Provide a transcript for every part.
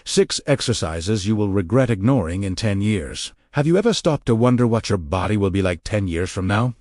6 exercises you will regret ignoring in 10 years. Have you ever stopped to wonder what your body will be like 10 years from now?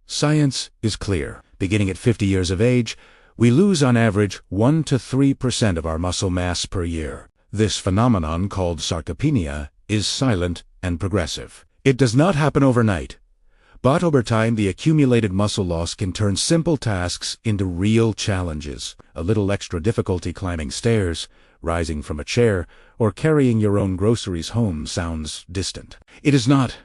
Science is clear. Beginning at 50 years of age, we lose on average 1 to 3% of our muscle mass per year. This phenomenon, called sarcopenia, is silent and progressive. It does not happen overnight, but over time the accumulated muscle loss can turn simple tasks into real challenges. A little extra difficulty climbing stairs, rising from a chair, or carrying your own groceries home sounds distant. It is not.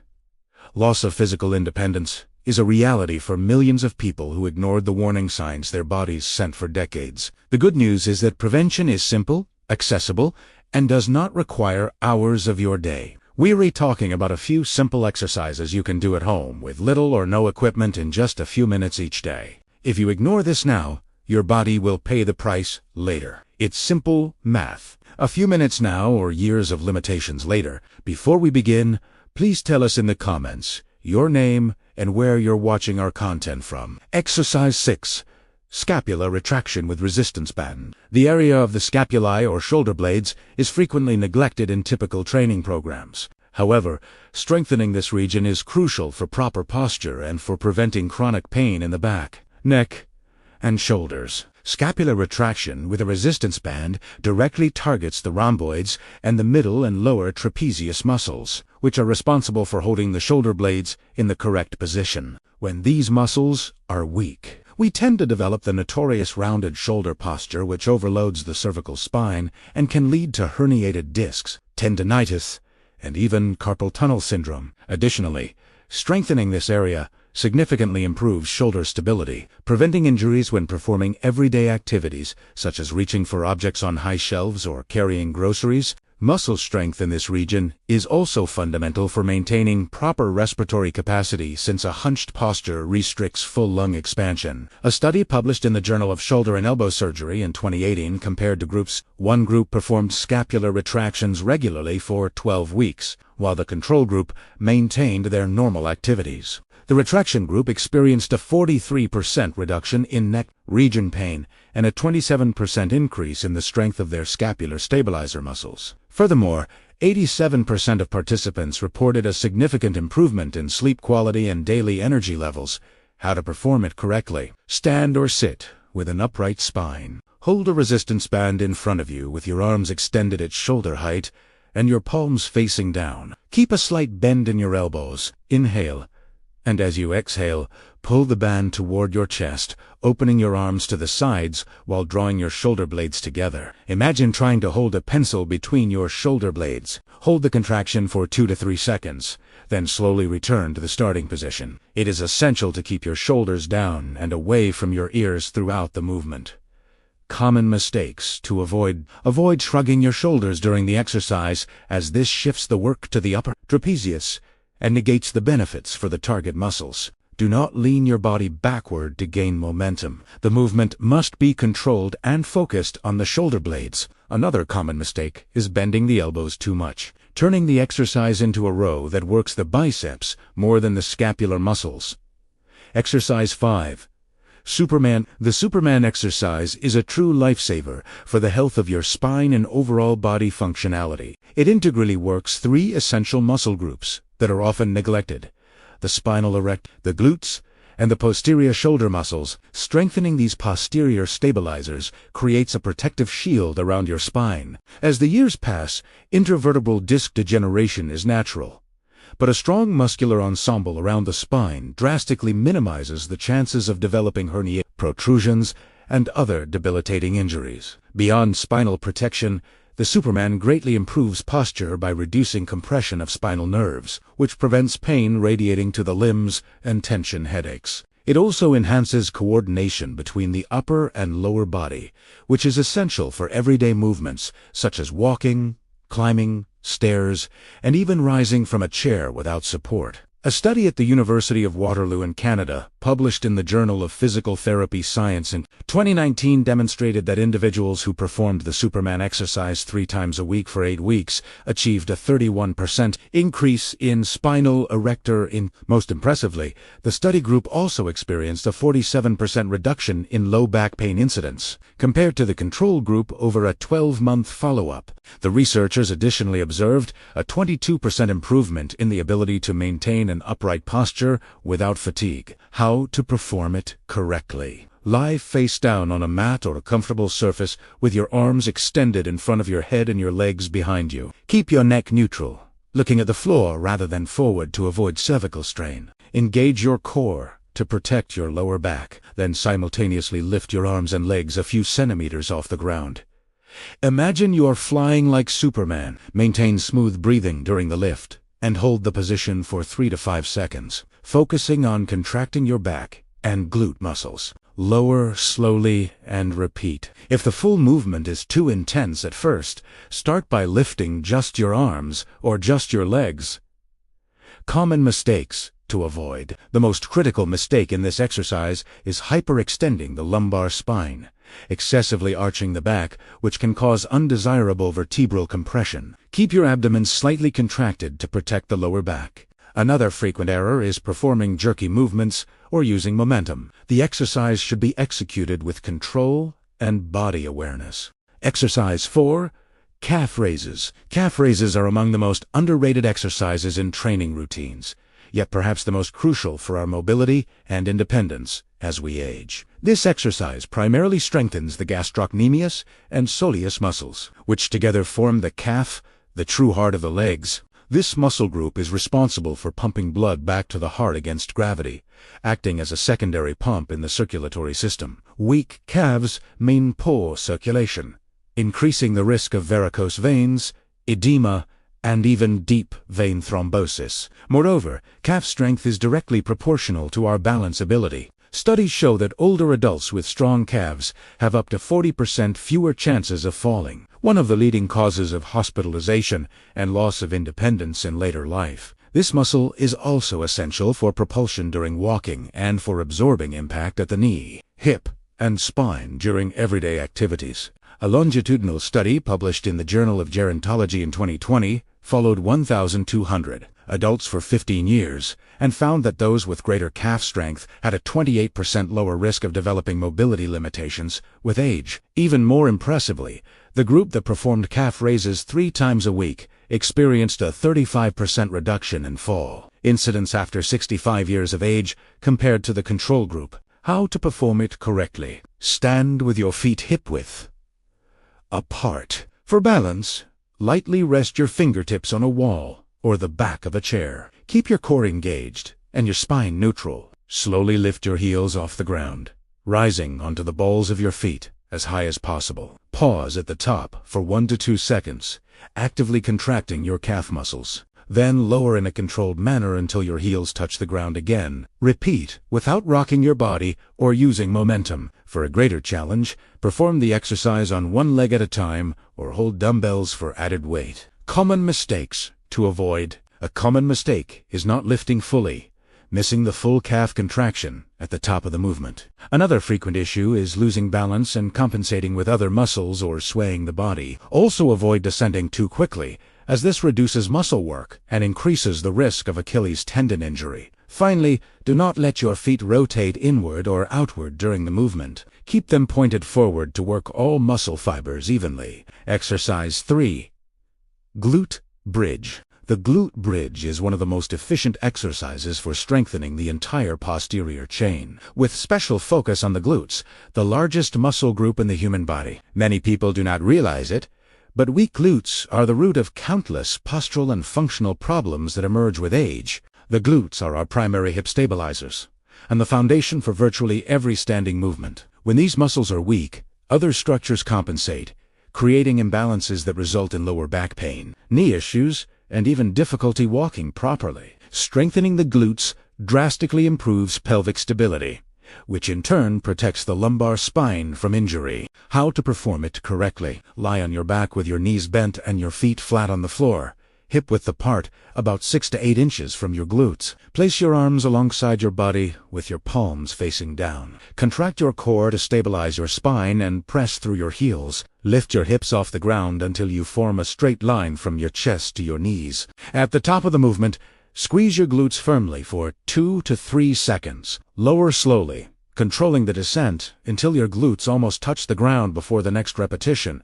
Loss of physical independence is a reality for millions of people who ignored the warning signs their bodies sent for decades. The good news is that prevention is simple, accessible, and does not require hours of your day. We're talking about a few simple exercises you can do at home with little or no equipment in just a few minutes each day. If you ignore this now, your body will pay the price later. It's simple math. A few minutes now or years of limitations later. Before we begin, please tell us in the comments your name and where you're watching our content from. Exercise 6. Scapula retraction with resistance band. The area of the scapulae or shoulder blades is frequently neglected in typical training programs. However, strengthening this region is crucial for proper posture and for preventing chronic pain in the back, neck, and shoulders. Scapular retraction with a resistance band directly targets the rhomboids and the middle and lower trapezius muscles, which are responsible for holding the shoulder blades in the correct position. When these muscles are weak, we tend to develop the notorious rounded shoulder posture, which overloads the cervical spine and can lead to herniated discs, tendinitis, and even carpal tunnel syndrome. Additionally, strengthening this area significantly improves shoulder stability, preventing injuries when performing everyday activities such as reaching for objects on high shelves or carrying groceries. Muscle strength in this region is also fundamental for maintaining proper respiratory capacity, since a hunched posture restricts full lung expansion. A study published in the Journal of Shoulder and Elbow Surgery in 2018 compared to groups. One group performed scapular retractions regularly for 12 weeks, while the control group maintained their normal activities. The retraction group experienced a 43% reduction in neck region pain and a 27% increase in the strength of their scapular stabilizer muscles. Furthermore, 87% of participants reported a significant improvement in sleep quality and daily energy levels. How to perform it correctly. Stand or sit with an upright spine. Hold a resistance band in front of you with your arms extended at shoulder height and your palms facing down. Keep a slight bend in your elbows. Inhale, and as you exhale, pull the band toward your chest, opening your arms to the sides while drawing your shoulder blades together. Imagine trying to hold a pencil between your shoulder blades. Hold the contraction for 2 to 3 seconds, then slowly return to the starting position. It is essential to keep your shoulders down and away from your ears throughout the movement. Common mistakes to avoid. Avoid shrugging your shoulders during the exercise, as this shifts the work to the upper trapezius and negates the benefits for the target muscles. Do not lean your body backward to gain momentum. The movement must be controlled and focused on the shoulder blades. Another common mistake is bending the elbows too much, turning the exercise into a row that works the biceps more than the scapular muscles. Exercise 5. Superman. The Superman exercise is a true lifesaver for the health of your spine and overall body functionality. It integrally works 3 essential muscle groups that are often neglected: the spinal erect, the glutes, and the posterior shoulder muscles. Strengthening these posterior stabilizers creates a protective shield around your spine. As the years pass, intervertebral disc degeneration is natural, but a strong muscular ensemble around the spine drastically minimizes the chances of developing hernia, protrusions, and other debilitating injuries. Beyond spinal protection, the Superman greatly improves posture by reducing compression of spinal nerves, which prevents pain radiating to the limbs and tension headaches. It also enhances coordination between the upper and lower body, which is essential for everyday movements such as walking, climbing, stairs, and even rising from a chair without support. A study at the University of Waterloo in Canada, published in the Journal of Physical Therapy Science in 2019, demonstrated that individuals who performed the Superman exercise 3 times a week for 8 weeks achieved a 31% increase in spinal erector. Most impressively, the study group also experienced a 47% reduction in low back pain incidence, compared to the control group over a 12-month follow-up. The researchers additionally observed a 22% improvement in the ability to maintain an upright posture without fatigue. How to perform it correctly. Lie face down on a mat or a comfortable surface with your arms extended in front of your head and your legs behind you. Keep your neck neutral, looking at the floor rather than forward to avoid cervical strain. Engage your core to protect your lower back, then simultaneously lift your arms and legs a few centimeters off the ground. Imagine you are flying like Superman. Maintain smooth breathing during the lift, and hold the position for 3 to 5 seconds, focusing on contracting your back and glute muscles. Lower slowly and repeat. If the full movement is too intense at first, start by lifting just your arms or just your legs. Common mistakes to avoid. The most critical mistake in this exercise is hyperextending the lumbar spine, excessively arching the back, which can cause undesirable vertebral compression. Keep your abdomen slightly contracted to protect the lower back. Another frequent error is performing jerky movements or using momentum. The exercise should be executed with control and body awareness. Exercise 4. Calf raises. Calf raises are among the most underrated exercises in training routines, yet perhaps the most crucial for our mobility and independence as we age. This exercise primarily strengthens the gastrocnemius and soleus muscles, which together form the calf, the true heart of the legs. This muscle group is responsible for pumping blood back to the heart against gravity, acting as a secondary pump in the circulatory system. Weak calves mean poor circulation, increasing the risk of varicose veins, edema, and even deep vein thrombosis. Moreover, calf strength is directly proportional to our balance ability. Studies show that older adults with strong calves have up to 40% fewer chances of falling, one of the leading causes of hospitalization and loss of independence in later life. This muscle is also essential for propulsion during walking and for absorbing impact at the knee, hip, and spine during everyday activities. A longitudinal study published in the Journal of Gerontology in 2020 followed 1,200 adults for 15 years and found that those with greater calf strength had a 28% lower risk of developing mobility limitations with age. Even more impressively, the group that performed calf raises 3 times a week experienced a 35% reduction in fall incidence after 65 years of age compared to the control group. How to perform it correctly. Stand with your feet hip-width apart. For balance, lightly rest your fingertips on a wall or the back of a chair. Keep your core engaged and your spine neutral. Slowly lift your heels off the ground, rising onto the balls of your feet as high as possible. Pause at the top for 1 to 2 seconds, actively contracting your calf muscles. Then lower in a controlled manner until your heels touch the ground again. Repeat without rocking your body or using momentum. For a greater challenge, perform the exercise on one leg at a time or hold dumbbells for added weight. Common mistakes to avoid. A common mistake is not lifting fully, missing the full calf contraction at the top of the movement. Another frequent issue is losing balance and compensating with other muscles or swaying the body. Also avoid descending too quickly, as this reduces muscle work and increases the risk of Achilles tendon injury. Finally, do not let your feet rotate inward or outward during the movement. Keep them pointed forward to work all muscle fibers evenly. Exercise 3. Glute bridge. The glute bridge is one of the most efficient exercises for strengthening the entire posterior chain, with special focus on the glutes, the largest muscle group in the human body. Many people do not realize it, but weak glutes are the root of countless postural and functional problems that emerge with age. The glutes are our primary hip stabilizers, and the foundation for virtually every standing movement. When these muscles are weak, other structures compensate, creating imbalances that result in lower back pain, knee issues, and even difficulty walking properly. Strengthening the glutes drastically improves pelvic stability, which in turn protects the lumbar spine from injury. How to perform it correctly. Lie on your back with your knees bent and your feet flat on the floor. hip width apart, about 6 to 8 inches from your glutes. Place your arms alongside your body with your palms facing down. Contract your core to stabilize your spine and press through your heels. Lift your hips off the ground until you form a straight line from your chest to your knees. At the top of the movement, squeeze your glutes firmly for 2 to 3 seconds. Lower slowly, controlling the descent until your glutes almost touch the ground before the next repetition.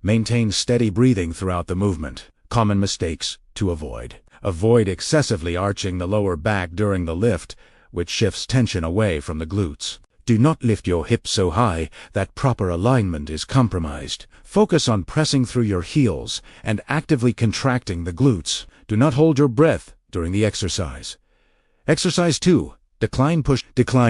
Maintain steady breathing throughout the movement. Common mistakes to avoid. Avoid excessively arching the lower back during the lift, which shifts tension away from the glutes. Do not lift your hips so high that proper alignment is compromised. Focus on pressing through your heels and actively contracting the glutes. Do not hold your breath during the exercise. Exercise 2. Decline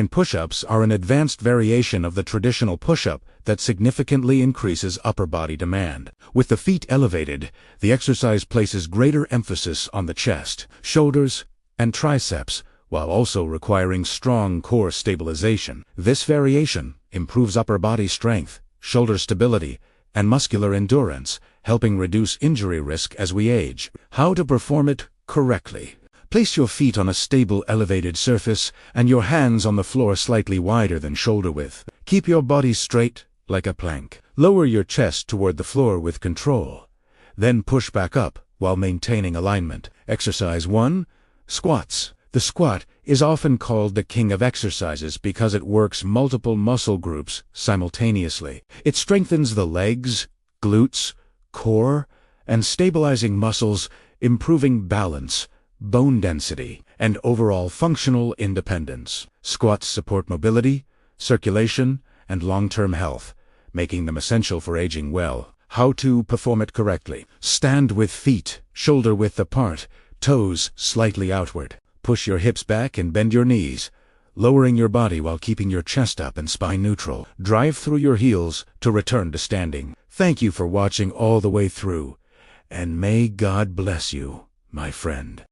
push-ups are an advanced variation of the traditional push-up that significantly increases upper body demand. With the feet elevated, the exercise places greater emphasis on the chest, shoulders, and triceps, while also requiring strong core stabilization. This variation improves upper body strength, shoulder stability, and muscular endurance, helping reduce injury risk as we age. How to perform it correctly. Place your feet on a stable elevated surface and your hands on the floor slightly wider than shoulder width. Keep your body straight like a plank. Lower your chest toward the floor with control. Then push back up while maintaining alignment. Exercise 1. Squats. The squat is often called the king of exercises because it works multiple muscle groups simultaneously. It strengthens the legs, glutes, core, and stabilizing muscles, improving balance, bone density, and overall functional independence. Squats support mobility, circulation, and long-term health, making them essential for aging well. How to perform it correctly. Stand with feet shoulder width apart, toes slightly outward. Push your hips back and bend your knees, lowering your body while keeping your chest up and spine neutral. Drive through your heels to return to standing. Thank you for watching all the way through, and may God bless you, my friend.